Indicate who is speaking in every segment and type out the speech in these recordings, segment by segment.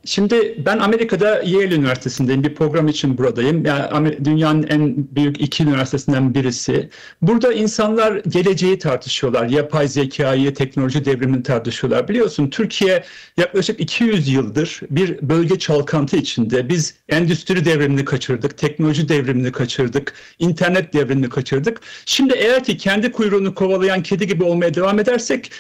Speaker 1: Şimdi ben Amerika'da Yale Üniversitesi'ndeyim. Bir program için buradayım. Yani dünyanın en büyük iki üniversitesinden birisi. Burada insanlar geleceği tartışıyorlar. Yapay zekayı, teknoloji devrimini tartışıyorlar. Biliyorsun Türkiye yaklaşık 200 yıldır bir bölge çalkantı içinde. Biz endüstri devrimini kaçırdık, teknoloji devrimini kaçırdık, internet devrimini kaçırdık. Şimdi eğer ki kendi kuyruğunu kovalayan kedi gibi olmaya devam edersek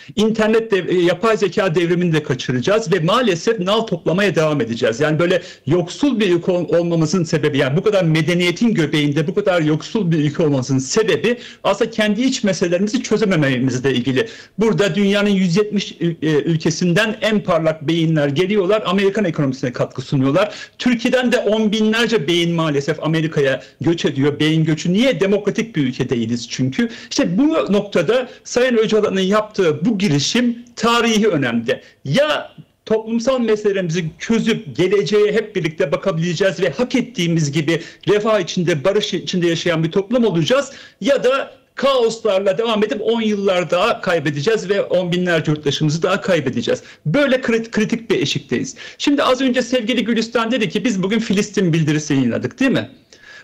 Speaker 1: yapay zeka devrimini de kaçıracağız ve maalesef nal toplamaya devam edeceğiz. Yani böyle yoksul bir ülke olmamızın sebebi, yani bu kadar medeniyetin göbeğinde bu kadar yoksul bir ülke olmamızın sebebi aslında kendi iç meselelerimizi çözemememizle ilgili. Burada dünyanın 170 ülkesinden en parlak beyinler geliyorlar, Amerikan ekonomisine katkı sunuyorlar. Türkiye'den de on binlerce beyin maalesef Amerika'ya göç ediyor. Beyin göçü niye? Demokratik bir ülke değiliz çünkü. İşte bu noktada Sayın Öcalan'ın yaptığı bu girişim tarihi önemde. Ya toplumsal meselelerimizi çözüp geleceğe hep birlikte bakabileceğiz ve hak ettiğimiz gibi refah içinde, barış içinde yaşayan bir toplum olacağız, ya da kaoslarla devam edip 10 yıllar daha kaybedeceğiz ve on binlerce yurttaşımızı daha kaybedeceğiz. Böyle kritik bir eşikteyiz. Şimdi az önce sevgili Gülistan dedi ki biz bugün Filistin bildirisi yayınladık, değil mi?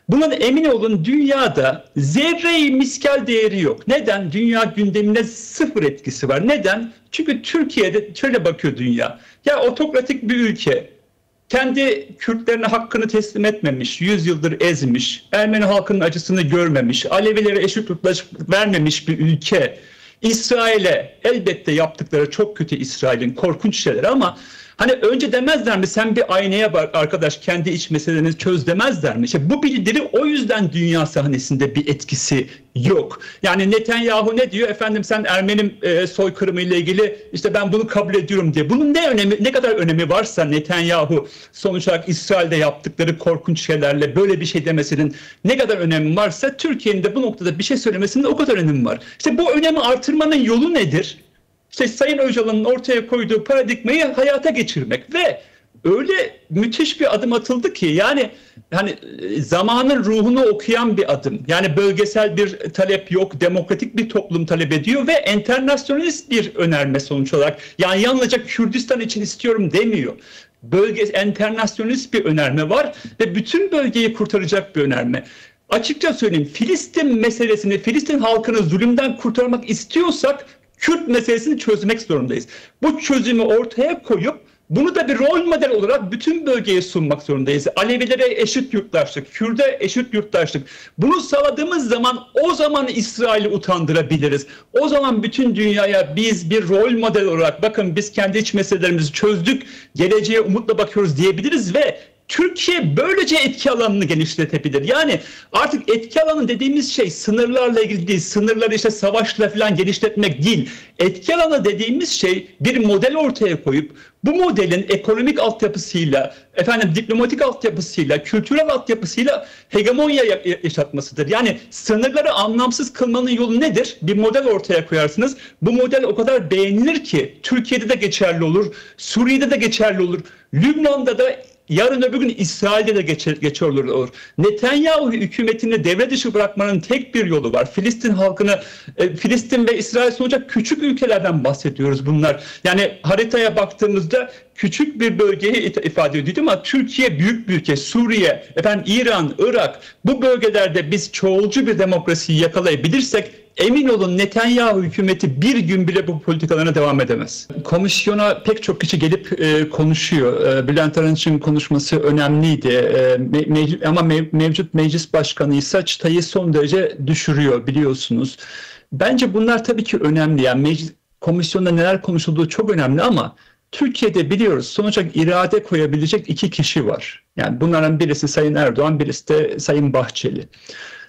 Speaker 1: Bunun emin olun dünyada zerre-i miskal değeri yok. Neden? Dünya gündemine sıfır etkisi var. Neden? Çünkü Türkiye'de şöyle bakıyor dünya. Ya otokratik bir ülke, kendi Kürtlerine hakkını teslim etmemiş, 100 yıldır ezmiş, Ermeni halkının acısını görmemiş, Alevilere eşit yurttaşlık vermemiş bir ülke. İsrail'e elbette yaptıkları çok kötü, İsrail'in korkunç şeyleri, ama hani önce demezler mi sen bir aynaya bak arkadaş, kendi iç meselelerini çöz demezler mi? İşte bu bildiri o yüzden dünya sahnesinde bir etkisi yok. Yani Netanyahu ne diyor? Efendim sen Ermeni soykırımı ile ilgili işte ben bunu kabul ediyorum diye. Bunun ne kadar önemi varsa Netanyahu sonuç olarak İsrail'de yaptıkları korkunç şeylerle böyle bir şey demesinin ne kadar önemi varsa Türkiye'nin de bu noktada bir şey söylemesinin de o kadar önemi var. İşte bu önemi artırmanın yolu nedir? İşte Sayın Öcalan'ın ortaya koyduğu paradigmayı hayata geçirmek ve öyle müthiş bir adım atıldı ki yani zamanın ruhunu okuyan bir adım. Yani bölgesel bir talep yok, demokratik bir toplum talep ediyor ve enternasyonalist bir önerme sonuç olarak. Yani yalnızca Kürdistan için istiyorum demiyor. Enternasyonalist bir önerme var ve bütün bölgeyi kurtaracak bir önerme. Açıkça söyleyeyim, Filistin meselesini, Filistin halkını zulümden kurtarmak istiyorsak Kürt meselesini çözmek zorundayız. Bu çözümü ortaya koyup bunu da bir rol model olarak bütün bölgeye sunmak zorundayız. Alevilere eşit yurttaşlık, Kürt'e eşit yurttaşlık. Bunu sağladığımız zaman o zaman İsrail'i utandırabiliriz. O zaman bütün dünyaya biz bir rol model olarak bakın biz kendi iç meselelerimizi çözdük, geleceğe umutla bakıyoruz diyebiliriz ve Türkiye böylece etki alanını genişletebilir. Yani artık etki alanı dediğimiz şey sınırlarla ilgili değil. Sınırları işte savaşla falan genişletmek değil. Etki alanı dediğimiz şey bir model ortaya koyup bu modelin ekonomik altyapısıyla, diplomatik altyapısıyla, kültürel altyapısıyla hegemonya yaşatmasıdır. Yani sınırları anlamsız kılmanın yolu nedir? Bir model ortaya koyarsınız. Bu model o kadar beğenilir ki Türkiye'de de geçerli olur, Suriye'de de geçerli olur, Lübnan'da da yarın öbür gün İsrail'de de geçerli olur. Netanyahu hükümetini devre dışı bırakmanın tek bir yolu var. Filistin halkını, Filistin ve İsrail sonuçta küçük ülkelerden bahsediyoruz bunlar. Yani haritaya baktığımızda küçük bir bölgeyi ifade ediyor ama Türkiye büyük bir ülke. Suriye, İran, Irak, bu bölgelerde biz çoğulcu bir demokrasiyi yakalayabilirsek emin olun Netanyahu hükümeti bir gün bile bu politikalarına devam edemez. Komisyona pek çok kişi gelip konuşuyor. Bülent Arınç'ın konuşması önemliydi. Ama mevcut meclis başkanı ise çıtayı son derece düşürüyor biliyorsunuz. Bence bunlar tabii ki önemli. Yani komisyonda neler konuşulduğu çok önemli ama Türkiye'de biliyoruz sonuç olarak irade koyabilecek iki kişi var. Yani bunların birisi Sayın Erdoğan, birisi de Sayın Bahçeli.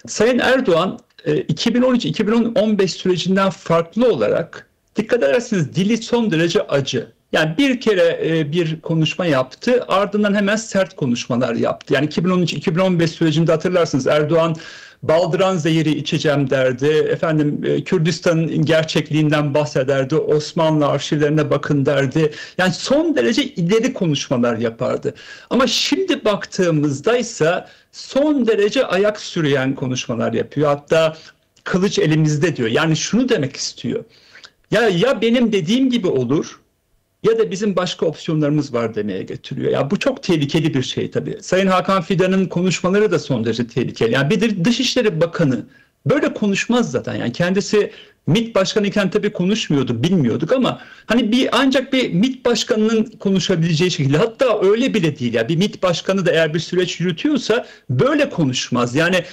Speaker 1: Sayın Erdoğan 2013-2015 sürecinden farklı olarak dikkat ederseniz dili son derece acı. Yani bir kere bir konuşma yaptı, ardından hemen sert konuşmalar yaptı. Yani 2013-2015 sürecinde hatırlarsınız Erdoğan baldıran zehiri içeceğim derdi. Kürdistan'ın gerçekliğinden bahsederdi. Osmanlı arşivlerine bakın derdi. Yani son derece ileri konuşmalar yapardı. Ama şimdi baktığımızda ise son derece ayak sürüyen konuşmalar yapıyor. Hatta kılıç elimizde diyor. Yani şunu demek istiyor. Ya benim dediğim gibi olur ya da bizim başka opsiyonlarımız var demeye getiriyor. Ya bu çok tehlikeli bir şey tabii. Sayın Hakan Fidan'ın konuşmaları da son derece tehlikeli. Yani bir Dışişleri Bakanı böyle konuşmaz zaten. Yani kendisi MİT Başkanı iken tabii konuşmuyordu, bilmiyorduk ama hani ancak bir MİT Başkanı'nın konuşabileceği şekilde, hatta öyle bile değil ya. Bir MİT Başkanı da eğer bir süreç yürütüyorsa böyle konuşmaz. Yani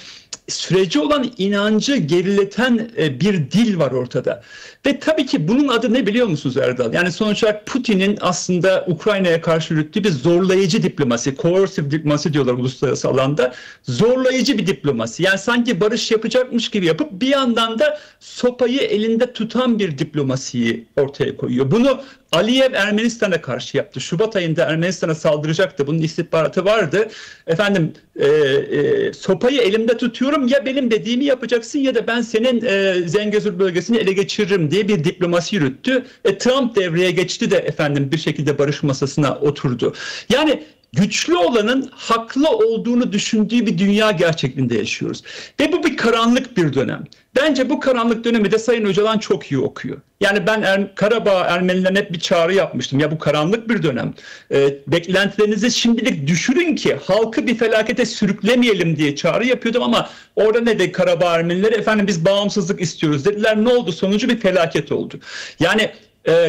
Speaker 1: sürece olan inancı gerileten bir dil var ortada. Ve tabii ki bunun adı ne biliyor musunuz Erdal? Yani sonuç olarak Putin'in aslında Ukrayna'ya karşı yürüttüğü bir zorlayıcı diplomasi, coercive diplomasi diyorlar uluslararası alanda. Zorlayıcı bir diplomasi. Yani sanki barış yapacakmış gibi yapıp bir yandan da sopayı elinde tutan bir diplomasiyi ortaya koyuyor. Bunu Aliyev Ermenistan'a karşı yaptı. Şubat ayında Ermenistan'a saldıracaktı. Bunun istihbaratı vardı. Efendim sopayı elimde tutuyorum, ya benim dediğimi yapacaksın ya da ben senin Zengezur bölgesini ele geçiririm diye bir diplomasi yürüttü. Trump devreye geçti de efendim bir şekilde barış masasına oturdu. Yani güçlü olanın haklı olduğunu düşündüğü bir dünya gerçekliğinde yaşıyoruz. Ve bu bir karanlık bir dönem. Bence bu karanlık dönemi de Sayın Öcalan çok iyi okuyor. Yani ben Karabağ Ermenilerine hep bir çağrı yapmıştım. Ya bu karanlık bir dönem. Beklentilerinizi şimdilik düşürün ki halkı bir felakete sürüklemeyelim diye çağrı yapıyordum ama orada ne dedi Karabağ Ermenileri? Efendim biz bağımsızlık istiyoruz dediler. Ne oldu? Sonucu bir felaket oldu. Yani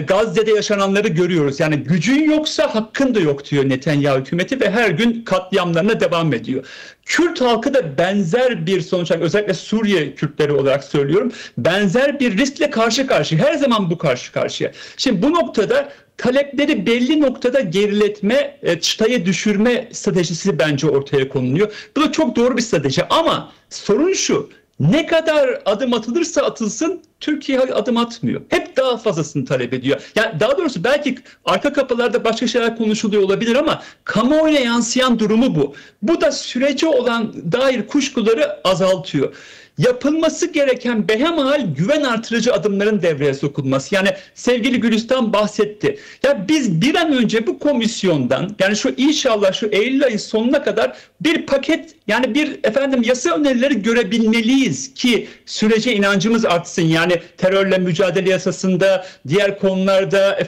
Speaker 1: Gazze'de yaşananları görüyoruz. Yani gücün yoksa hakkın da yok diyor Netanyahu hükümeti ve her gün katliamlarına devam ediyor. Kürt halkı da benzer bir sonuç, özellikle Suriye Kürtleri olarak söylüyorum, benzer bir riskle karşı karşıya. Her zaman bu karşı karşıya. Şimdi bu noktada talepleri belli noktada geriletme, çıtayı düşürme stratejisi bence ortaya konuluyor. Bu da çok doğru bir strateji ama sorun şu: ne kadar adım atılırsa atılsın Türkiye adım atmıyor. Hep daha fazlasını talep ediyor. Yani daha doğrusu belki arka kapılarda başka şeyler konuşuluyor olabilir ama kamuoyuna yansıyan durumu bu. Bu da sürece olan dair kuşkuları azaltıyor. Yapılması gereken behemahal güven artırıcı adımların devreye sokulması. Yani sevgili Gülistan bahsetti. Ya biz bir an önce bu komisyondan, yani inşallah şu Eylül ayı sonuna kadar bir paket, yani bir yasa önerileri görebilmeliyiz ki sürece inancımız artsın. Yani terörle mücadele yasasında, diğer konularda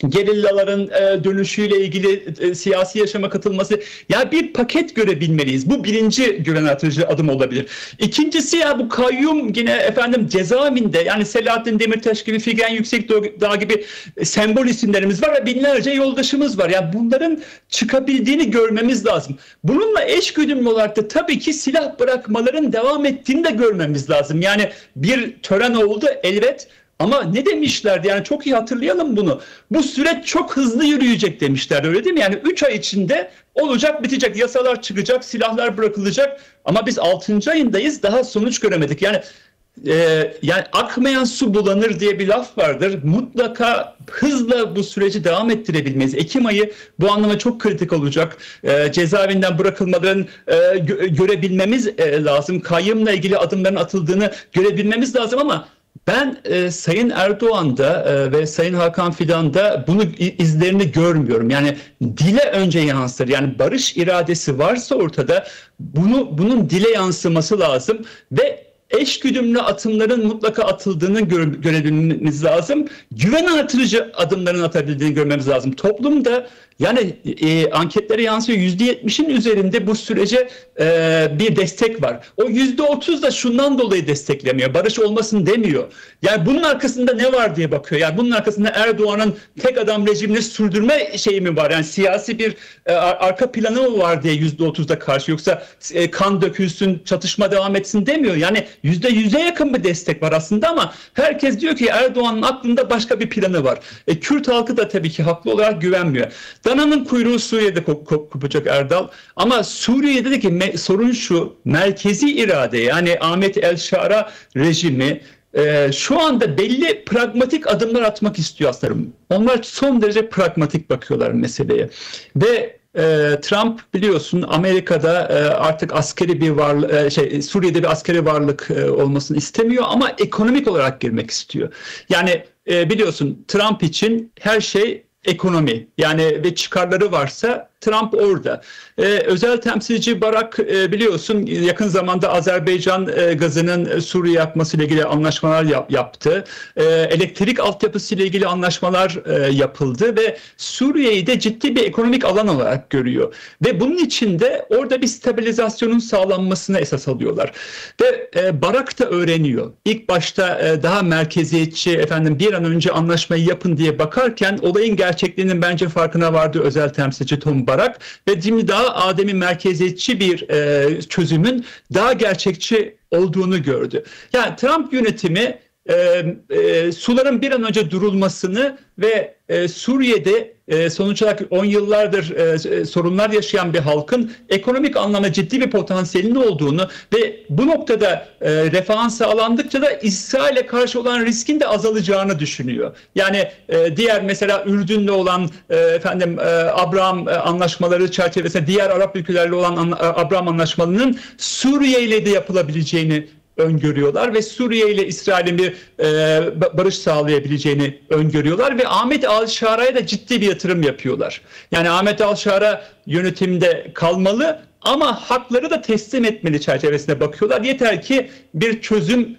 Speaker 1: gerillaların dönüşüyle ilgili siyasi yaşama katılması, ya bir paket görebilmeliyiz. Bu birinci güven artırıcı adım olabilir. İkincisi, ya bu kayyum yine cezaevinde, yani Selahattin Demirtaş gibi, Figen Yüksekdağ gibi sembol isimlerimiz var ve binlerce yoldaşımız var. Yani bunların çıkabildiğini görmemiz lazım. Bununla eşgüdümlü olarak da tabii ki silah bırakmaların devam ettiğini de görmemiz lazım. Yani bir tören oldu elbet. Ama ne demişlerdi? Yani çok iyi hatırlayalım bunu. Bu süreç çok hızlı yürüyecek demişlerdi, öyle değil mi? Yani 3 ay içinde olacak, bitecek, yasalar çıkacak, silahlar bırakılacak. Ama biz 6. ayındayız, daha sonuç göremedik. Yani akmayan su bulanır diye bir laf vardır. Mutlaka hızla bu süreci devam ettirebilmeyiz. Ekim ayı bu anlamda çok kritik olacak. Cezaevinden bırakılmaların görebilmemiz lazım. Kayyımla ilgili adımların atıldığını görebilmemiz lazım ama ben Sayın Erdoğan'da ve Sayın Hakan Fidan'da bunu izlerini görmüyorum. Yani dile önce yansır. Yani barış iradesi varsa ortada bunun dile yansıması lazım ve eşgüdümlü adımların mutlaka atıldığını görebilmemiz lazım. Güven artırıcı adımların atabildiğini görmemiz lazım. Toplumda yani anketlere yansıyor, %70'in üzerinde bu sürece bir destek var. O %30 da şundan dolayı desteklemiyor. Barış olmasın demiyor. Yani bunun arkasında ne var diye bakıyor. Yani bunun arkasında Erdoğan'ın tek adam rejimini sürdürme şeyi mi var? Yani siyasi bir arka planı mı var diye %30'da karşı. Yoksa kan dökülsün, çatışma devam etsin demiyor. Yani %100'e yakın bir destek var aslında ama herkes diyor ki Erdoğan'ın aklında başka bir planı var. Kürt halkı da tabii ki haklı olarak güvenmiyor. Dananın kuyruğu Suriye'de kopacak Erdal. Ama Suriye'deki sorun şu: merkezi irade, yani Ahmet El-Şara rejimi şu anda belli pragmatik adımlar atmak istiyor aslında. Onlar son derece pragmatik bakıyorlar meseleye. Ve Trump biliyorsun Amerika'da artık askeri bir varlık, Suriye'de bir askeri varlık olmasını istemiyor ama ekonomik olarak girmek istiyor. Yani biliyorsun Trump için her şey ekonomi, yani ve çıkarları varsa Trump orada. Özel temsilci Barak biliyorsun yakın zamanda Azerbaycan gazının Suriye yakmasıyla ilgili anlaşmalar yaptı. Elektrik altyapısı ile ilgili anlaşmalar yapıldı ve Suriye'yi de ciddi bir ekonomik alan olarak görüyor. Ve bunun için de orada bir stabilizasyonun sağlanmasına esas alıyorlar. Ve Barak da öğreniyor. İlk başta daha merkeziyetçi, bir an önce anlaşmayı yapın diye bakarken olayın gerçekliğinin bence farkına vardı özel temsilci Tom Barak ve şimdi daha ademi merkeziyetçi bir çözümün daha gerçekçi olduğunu gördü. Yani Trump yönetimi suların bir an önce durulmasını ve Suriye'de sonuç olarak 10 yıllardır sorunlar yaşayan bir halkın ekonomik anlamda ciddi bir potansiyelinin olduğunu ve bu noktada refahın sağlandıkça da İsrail'e karşı olan riskin de azalacağını düşünüyor. Yani diğer mesela Ürdün'le olan Abraham anlaşmaları çerçevesinde diğer Arap ülkelerle olan Abraham anlaşmalarının Suriye ile de yapılabileceğini öngörüyorlar ve Suriye ile İsrail'in bir barış sağlayabileceğini öngörüyorlar ve Ahmet Al-Şara'ya da ciddi bir yatırım yapıyorlar. Yani Ahmet Al-Şara yönetimde kalmalı ama hakları da teslim etmeli çerçevesine bakıyorlar. Yeter ki bir çözüm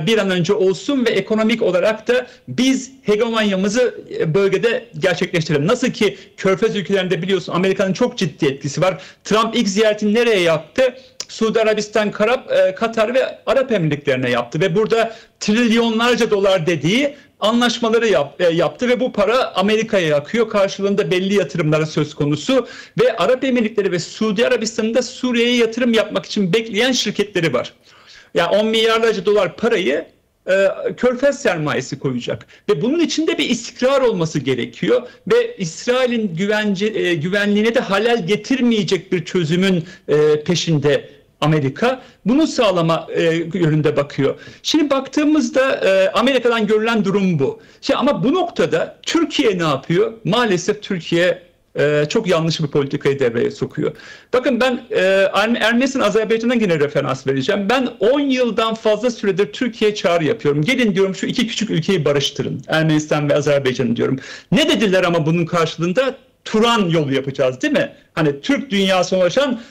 Speaker 1: bir an önce olsun ve ekonomik olarak da biz hegemonyamızı bölgede gerçekleştirelim. Nasıl ki Körfez ülkelerinde biliyorsun Amerika'nın çok ciddi etkisi var. Trump ilk ziyaretini nereye yaptı? Suudi Arabistan, Katar ve Arap Emirlikleri'ne yaptı ve burada trilyonlarca dolar dediği anlaşmaları yaptı ve bu para Amerika'ya akıyor. Karşılığında belli yatırımlara söz konusu ve Arap Emirlikleri ve Suudi Arabistan'da Suriye'ye yatırım yapmak için bekleyen şirketleri var. Yani 10 milyarlarca dolar parayı Körfez sermayesi koyacak ve bunun içinde bir istikrar olması gerekiyor ve İsrail'in güvenliğine de halel getirmeyecek bir çözümün peşinde Amerika. Bunu sağlama yönünde bakıyor. Şimdi baktığımızda Amerika'dan görülen durum bu. Ama bu noktada Türkiye ne yapıyor? Maalesef Türkiye çok yanlış bir politikayı devreye sokuyor. Bakın ben Ermenistan, Azerbaycan'dan yine referans vereceğim. Ben 10 yıldan fazla süredir Türkiye'ye çağrı yapıyorum. Gelin diyorum şu iki küçük ülkeyi barıştırın. Ermenistan ve Azerbaycan'ı diyorum. Ne dediler ama bunun karşılığında? Turan yolu yapacağız değil mi? Hani Türk dünyasına ulaşan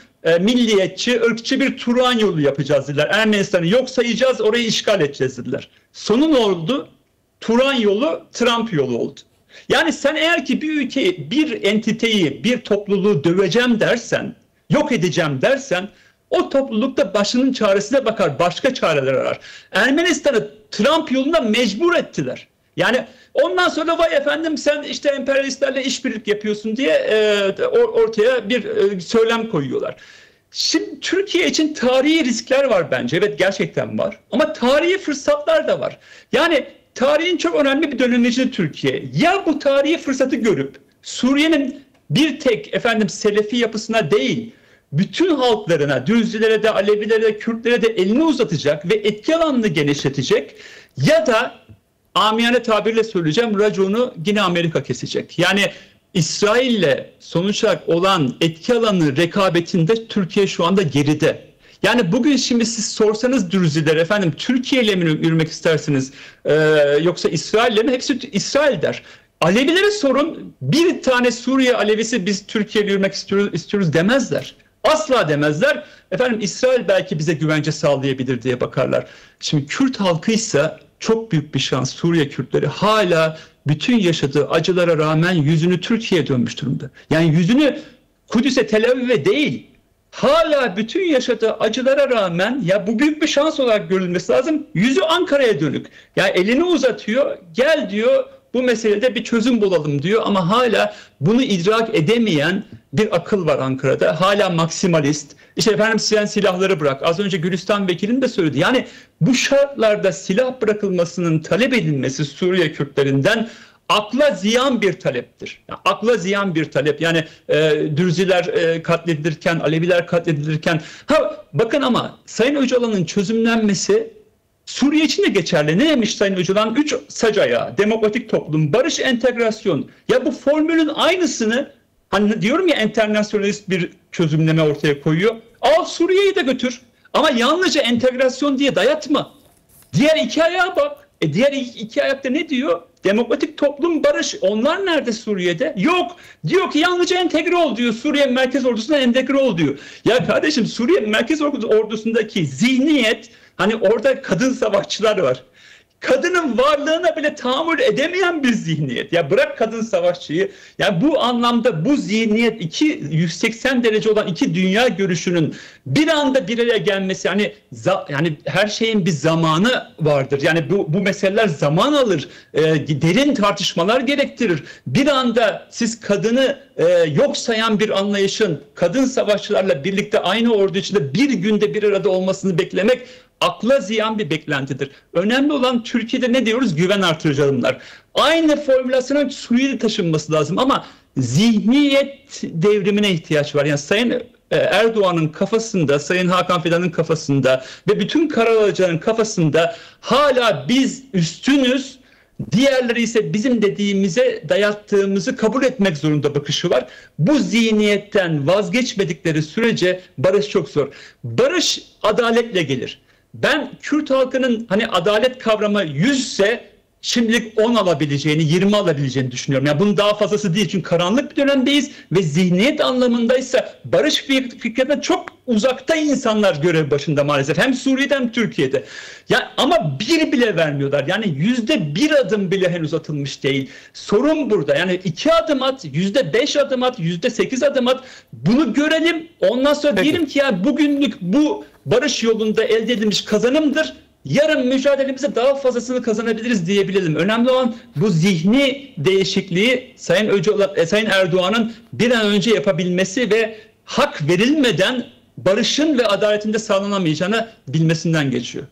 Speaker 1: milliyetçi, ırkçı bir Turan yolu yapacağız dediler. Ermenistan'ı yok sayacağız, orayı işgal edeceğiz dediler. Sonu ne oldu? Turan yolu, Trump yolu oldu. Yani sen eğer ki bir ülkeyi, bir entiteyi, bir topluluğu döveceğim dersen, yok edeceğim dersen, o toplulukta başının çaresine bakar, başka çareler arar. Ermenistan'ı Trump yoluna mecbur ettiler. Yani ondan sonra vay efendim sen işte emperyalistlerle işbirlik yapıyorsun diye ortaya bir söylem koyuyorlar. Şimdi Türkiye için tarihi riskler var bence. Evet gerçekten var. Ama tarihi fırsatlar da var. Yani tarihin çok önemli bir dönemeci Türkiye. Ya bu tarihi fırsatı görüp Suriye'nin bir tek Selefi yapısına değil, bütün halklarına, Dürzilere de, Alevilere de, Kürtlere de elini uzatacak ve etki alanını genişletecek ya da amiyane tabirle söyleyeceğim, raconu yine Amerika kesecek. Yani İsrail'le sonuç olarak olan etki alanı rekabetinde Türkiye şu anda geride. Yani bugün şimdi siz sorsanız Dürzilere Türkiye ile mi yürümek istersiniz yoksa İsrail'le mi? Hepsi İsrail der. Alevilere sorun, bir tane Suriye Alevisi biz Türkiye ile yürümek istiyoruz demezler. Asla demezler. İsrail belki bize güvence sağlayabilir diye bakarlar. Şimdi Kürt halkıysa çok büyük bir şans, Suriye Kürtleri hala bütün yaşadığı acılara rağmen yüzünü Türkiye'ye dönmüş durumda. Yani yüzünü Kudüs'e, Tel Aviv'e değil, hala bütün yaşadığı acılara rağmen ya bu büyük bir şans olarak görülmesi lazım. Yüzü Ankara'ya dönük. Yani elini uzatıyor, gel diyor bu meselede bir çözüm bulalım diyor ama hala bunu idrak edemeyen bir akıl var Ankara'da. Hala maksimalist. Sen silahları bırak. Az önce Gülistan Vekil'in de söyledi. Yani bu şartlarda silah bırakılmasının talep edilmesi Suriye Kürtlerinden akla ziyan bir taleptir. Yani akla ziyan bir talep. Yani Dürziler katledilirken, Aleviler katledilirken. Bakın ama Sayın Öcalan'ın çözümlenmesi Suriye için de geçerli. Ne demiş Sayın Öcalan? 3 sac ayağı, demokratik toplum, barış, entegrasyon. Ya bu formülün aynısını diyorum ya internasyonalist bir çözümleme ortaya koyuyor. Al Suriye'yi de götür. Ama yalnızca entegrasyon diye dayatma. Diğer iki ayağa bak. Diğer iki ayakta ne diyor? Demokratik toplum, barış. Onlar nerede Suriye'de? Yok. Diyor ki yalnızca entegre ol diyor. Suriye Merkez Ordusu'na entegre ol diyor. Ya kardeşim, Suriye Merkez Ordusu'ndaki zihniyet, hani orada kadın savaşçılar var. Kadının varlığına bile tahammül edemeyen bir zihniyet. Ya bırak kadın savaşçıyı. Ya bu anlamda bu zihniyet, 180 derece olan iki dünya görüşünün bir anda bir araya gelmesi, yani her şeyin bir zamanı vardır. Yani bu meseleler zaman alır. Derin tartışmalar gerektirir. Bir anda siz kadını yok sayan bir anlayışın kadın savaşçılarla birlikte aynı ordu içinde bir günde bir arada olmasını beklemek akla ziyan bir beklentidir. Önemli olan, Türkiye'de ne diyoruz? Güven artırıcı adımlar. Aynı formülasyonun Suriye'de taşınması lazım ama zihniyet devrimine ihtiyaç var. Yani Sayın Erdoğan'ın kafasında, Sayın Hakan Fidan'ın kafasında ve bütün karar alıcıların kafasında hala biz üstünüz, diğerleri ise bizim dediğimize dayattığımızı kabul etmek zorunda bakışı var. Bu zihniyetten vazgeçmedikleri sürece barış çok zor. Barış adaletle gelir. Ben Kürt halkının hani adalet kavramı 100 ise şimdilik 10 alabileceğini, 20 alabileceğini düşünüyorum. Yani bunun daha fazlası değil, çünkü karanlık bir dönemdeyiz ve zihniyet anlamındaysa barış fikrine çok uzakta insanlar görev başında maalesef. Hem Suriye'de hem Türkiye'de. Ya ama bir bile vermiyorlar. Yani %1 adım bile henüz atılmış değil. Sorun burada. Yani 2 adım at, %5 adım at, %8 adım at. Bunu görelim. Ondan sonra diyelim ki ya bugünlük bu barış yolunda elde edilmiş kazanımdır. Yarın mücadelemize daha fazlasını kazanabiliriz diyebilelim. Önemli olan bu zihni değişikliği Sayın Erdoğan'ın bir an önce yapabilmesi ve hak verilmeden barışın ve adaletin de sağlanamayacağını bilmesinden geçiyor.